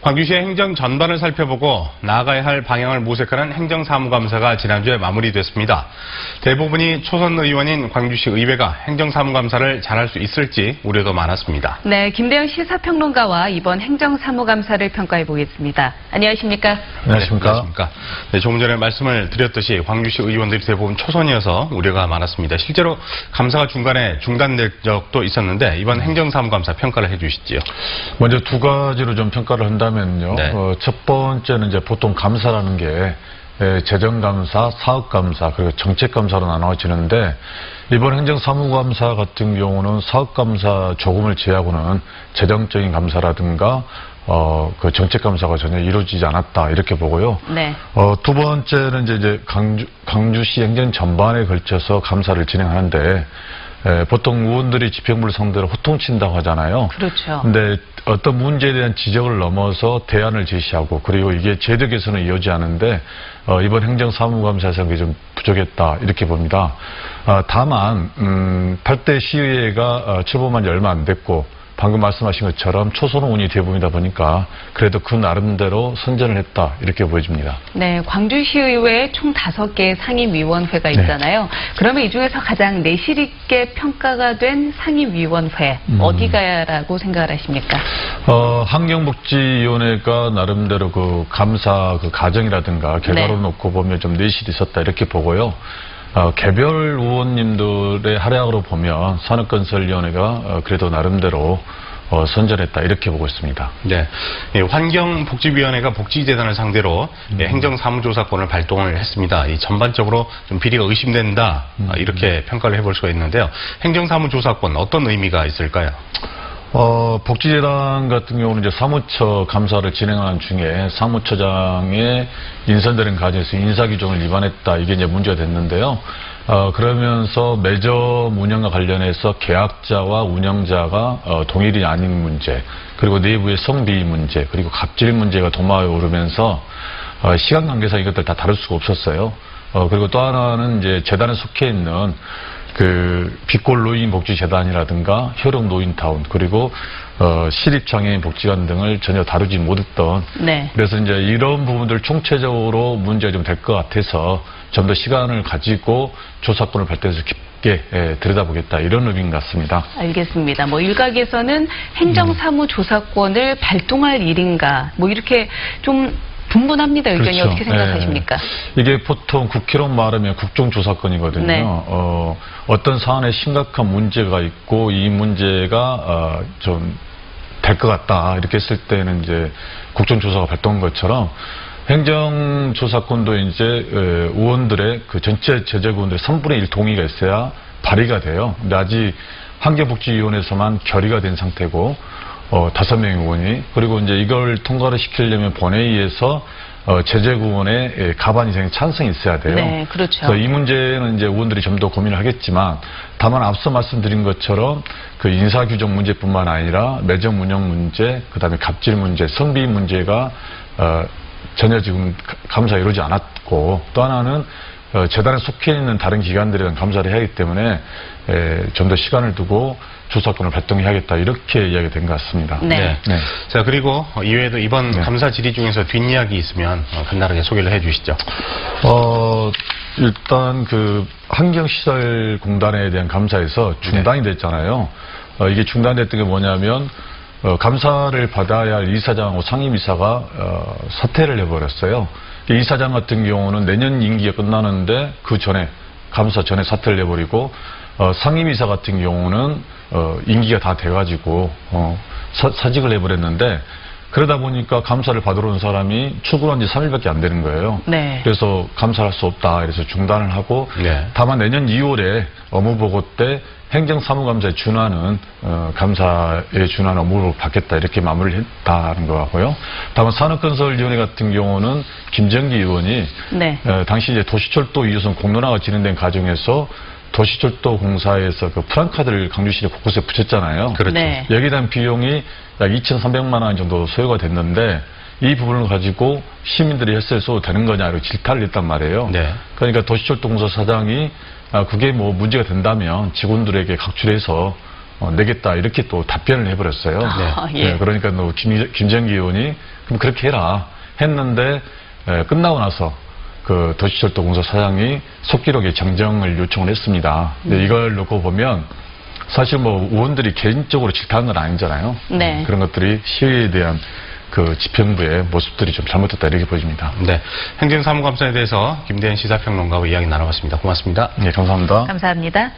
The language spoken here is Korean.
광주시의 행정 전반을 살펴보고 나아가야 할 방향을 모색하는 행정사무감사가 지난주에 마무리됐습니다. 대부분이 초선 의원인 광주시 의회가 행정사무감사를 잘할 수 있을지 우려도 많았습니다. 네, 김대영 시사평론가와 이번 행정사무감사를 평가해 보겠습니다. 안녕하십니까? 안녕하십니까? 네, 안녕하십니까? 네, 조금 전에 말씀을 드렸듯이 광주시 의원들이 대부분 초선이어서 우려가 많았습니다. 실제로 감사가 중간에 중단될 적도 있었는데 이번 행정사무감사 평가를 해주시지요. 먼저 두 가지로 좀 평가를 한다면요. 네. 첫 번째는 이제 보통 감사라는 게 재정감사, 사업감사, 그리고 정책감사로 나눠지는데 이번 행정사무감사 같은 경우는 사업감사 조금을 제외하고는 재정적인 감사라든가 그 정책감사가 전혀 이루어지지 않았다 이렇게 보고요. 네. 두 번째는 이제 광주시 행정 전반에 걸쳐서 감사를 진행하는데 보통 의원들이 지평부를 상대로 호통친다고 하잖아요. 그렇죠. 근데 어떤 문제에 대한 지적을 넘어서 대안을 제시하고 그리고 이게 제도 개선을 이어지 않는데 이번 행정사무감사에서 그게 좀 부족했다 이렇게 봅니다. 다만 8대 시의회가 출범한 지 얼마 안 됐고 방금 말씀하신 것처럼 초선 의원이 대부분이다 보니까 그래도 그 나름대로 선전을 했다 이렇게 보여집니다. 네, 광주시의회에 총 5개의 상임위원회가 있잖아요. 네. 그러면 이 중에서 가장 내실 있게 평가가 된 상임위원회 어디가라고 생각을 하십니까? 환경복지위원회가 나름대로 그 감사 그 과정이라든가 결과로 네. 놓고 보면 좀 내실이 있었다 이렇게 보고요. 개별 의원님들의 활약으로 보면 산업건설위원회가 그래도 나름대로 선전했다 이렇게 보고 있습니다. 네, 환경복지위원회가 복지재단을 상대로 행정사무조사권을 발동을 했습니다. 전반적으로 좀 비리가 의심된다 이렇게 평가를 해볼 수가 있는데요. 행정사무조사권 어떤 의미가 있을까요? 복지재단 같은 경우는 이제 사무처 감사를 진행하는 중에 사무처장의 인선되는 과정에서 인사규정을 위반했다. 이게 이제 문제가 됐는데요. 그러면서 매점 운영과 관련해서 계약자와 운영자가 동일이 아닌 문제, 그리고 내부의 성비위 문제, 그리고 갑질 문제가 도마에 오르면서 시간 관계상 이것들 다 다룰 수가 없었어요. 그리고 또 하나는 이제 재단에 속해 있는 그 빛골 노인 복지재단이라든가 효력 노인타운 그리고 시립장애인 복지관 등을 전혀 다루지 못했던 네. 그래서 이제 이런 부분들 총체적으로 문제가 좀 될 것 같아서 좀 더 시간을 가지고 조사권을 발동해서 깊게 들여다보겠다 이런 의미인 것 같습니다. 알겠습니다. 뭐 일각에서는 행정사무조사권을 발동할 일인가 뭐 이렇게 좀 분분합니다. 의견이 그렇죠. 어떻게 생각하십니까? 이게 보통 국회로 말하면 국정조사권이거든요. 네. 어떤 사안에 심각한 문제가 있고 이 문제가 좀 될 것 같다 이렇게 했을 때는 이제 국정조사가 발동한 것처럼 행정조사권도 이제 의원들의 그 전체 재적의원들의 3분의 1 동의가 있어야 발의가 돼요. 근데 아직 환경복지위원회에서만 결의가 된 상태고 5명의 의원이 그리고 이제 이걸 통과를 시키려면 본회의에서 재적의원의 과반 이상의 찬성이 있어야 돼요. 네, 그렇죠. 그래서 이 문제는 이제 의원들이 좀 더 고민을 하겠지만 다만 앞서 말씀드린 것처럼 그 인사규정 문제뿐만 아니라 매점 운영 문제, 그다음에 갑질 문제, 성비 문제가 전혀 지금 감사가 이루어지지 않았고 또 하나는 재단에 속해 있는 다른 기관들에 감사를 해야 하기 때문에 좀 더 시간을 두고 조사권을 발동해야겠다 이렇게 이야기가 된 것 같습니다. 네. 네. 자, 그리고 이외에도 이번 감사 질의 중에서 뒷이야기 있으면 간단하게 소개를 해주시죠. 일단 그 환경시설공단에 대한 감사에서 중단이 됐잖아요. 이게 중단됐던 게 뭐냐면 감사를 받아야 할 이사장하고 상임이사가 사퇴를 해버렸어요. 이사장 같은 경우는 내년 임기가 끝나는데 그 전에 감사 전에 사퇴를 해버리고 상임이사 같은 경우는 임기가 다 돼가지고 사직을 해버렸는데 그러다 보니까 감사를 받으러 온 사람이 출근한 지 3일밖에 안 되는 거예요. 네. 그래서 감사할 수 없다. 그래서 중단을 하고 네. 다만 내년 2월에 업무보고 때 행정사무감사에 준하는 감사에 준하는 업무를 받겠다 이렇게 마무리를 했다는 거 같고요. 다만 산업건설위원회 같은 경우는 김정기 의원이 네. 당시 이제 도시철도 2호선 공론화가 진행된 과정에서 도시철도 공사에서 그 프랑카드를 광주시내 곳곳에 붙였잖아요. 그렇죠. 네. 여기에 대한 비용이 약 2,300만 원 정도 소요가 됐는데 이 부분을 가지고 시민들이 혈세를 써도 되는 거냐 이렇게 질타를 했단 말이에요. 네. 그러니까 도시철도공사 사장이 그게 뭐 문제가 된다면 직원들에게 각출해서 내겠다 이렇게 또 답변을 해버렸어요. 예. 네, 그러니까 김정기 의원이 그럼 그렇게 해라 했는데 끝나고 나서 그 도시철도공사 사장이 속기록에 정정을 요청을 했습니다. 근데 이걸 놓고 보면 사실 뭐 의원들이 개인적으로 질타한 건 아니잖아요. 네. 그런 것들이 시의에 대한 그 집행부의 모습들이 좀 잘못됐다 이렇게 보입니다. 네, 행정사무감사에 대해서 김대현 시사평론가와 이야기 나눠봤습니다. 고맙습니다. 네, 감사합니다. 감사합니다.